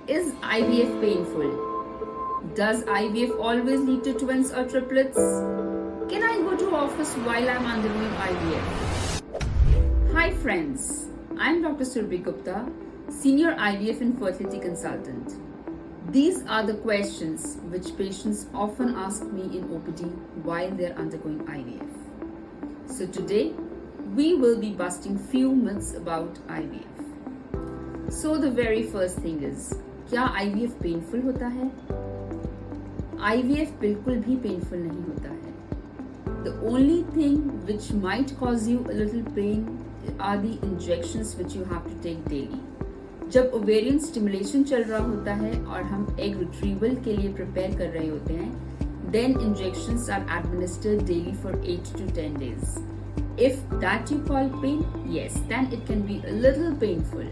Is IVF painful? Does IVF always lead to twins or triplets? Can I go to office while I'm undergoing IVF? Hi friends, I'm Dr. Surbhi Gupta, Senior IVF and Fertility Consultant. These are the questions which patients often ask me in OPD while they're undergoing IVF. So today, we will be busting few myths about IVF. So the very first thing is, क्या IVF painful होता है? IVF बिल्कुल भी painful नहीं होता है. The only thing which might cause you a little pain are the injections which you have to take daily. जब ovarian stimulation चल रहा होता है और हम एग रिट्रीवल के लिए प्रिपेयर कर रहे होते हैं, then injections are administered daily for 8 to 10 days. If that you call pain, yes, then it can be a little painful.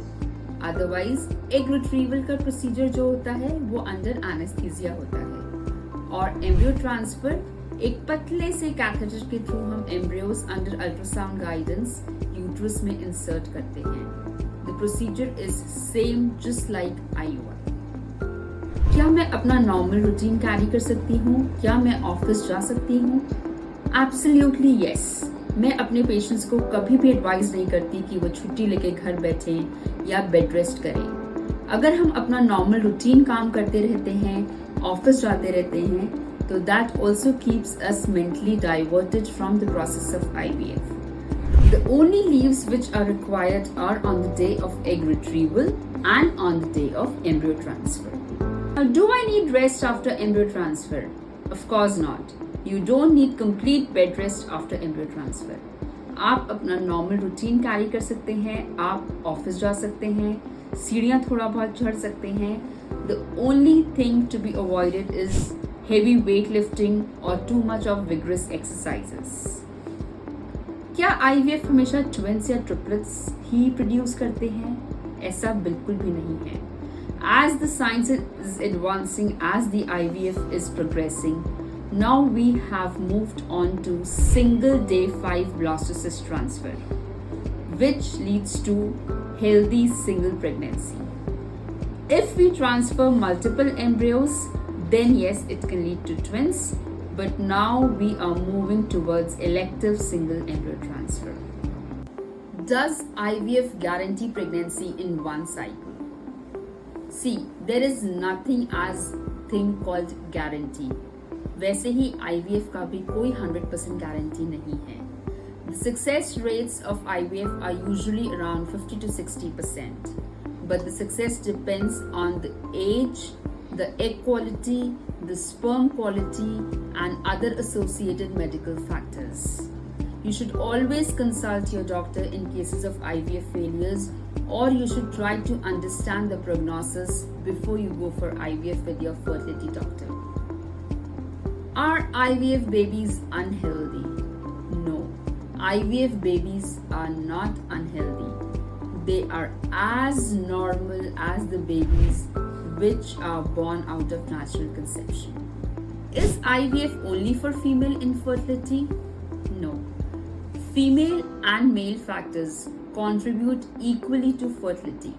Otherwise egg retrieval का प्रोसीजर जो होता है वो अंडर एनेस्थीसिया होता है और एम्ब्रियो ट्रांसफर एक पतले से कैथेटर के थ्रू हम embryos under ultrasound guidance uterus में इंसर्ट करते हैं. The procedure is same just like IUI. क्या मैं अपना नॉर्मल रूटीन कैरी कर सकती हूँ? क्या मैं ऑफिस जा सकती हूँ? Absolutely yes. मैं अपने पेशेंट्स को कभी भी एडवाइस नहीं करती कि वो छुट्टी लेके घर बैठें या बेड रेस्ट करें. अगर हम अपना नॉर्मल रूटीन काम करते रहते हैं, ऑफिस जाते रहते हैं, तो that also keeps us mentally diverted from the process of IVF. The only leaves which are required are on the day of egg retrieval and on the day of embryo transfer. Now, do I need rest after embryo transfer? Of course not. You don't need complete bed rest after embryo transfer. आप अपना normal routine carry कर सकते हैं, आप office जा सकते हैं, सीढ़ियाँ थोड़ा बहुत चढ़ सकते हैं. The only thing to be avoided is heavy weightlifting or too much of vigorous exercises. क्या IVF हमेशा ट्विंस या ट्रिपलेट्स ही प्रोड्यूस करते हैं? ऐसा बिल्कुल भी नहीं है. As the science is advancing, as the IVF is progressing, now we have moved on to single day 5 blastocyst transfer, which leads to healthy single pregnancy. If we transfer multiple embryos, then yes, it can lead to twins, but now we are moving towards elective single embryo transfer. Does IVF guarantee pregnancy in one cycle? See, there is nothing as thing called guarantee. वैसे ही IVF का भी कोई 100% guarantee नहीं है. The success rates of IVF are usually around 50 to 60%, but the success depends on the age, the egg quality, the sperm quality, and other associated medical factors. You should always consult your doctor in cases of IVF failures, or you should try to understand the prognosis before you go for IVF with your fertility doctor. Are IVF babies unhealthy? No, IVF babies are not unhealthy. They are as normal as the babies which are born out of natural conception. Is IVF only for female infertility? No. Female and male factors contribute equally to fertility.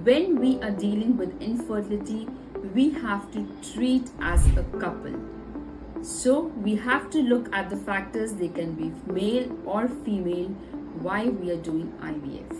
When we are dealing with infertility, we have to treat as a couple. So we have to look at the factors, they can be male or female, why we are doing IVF.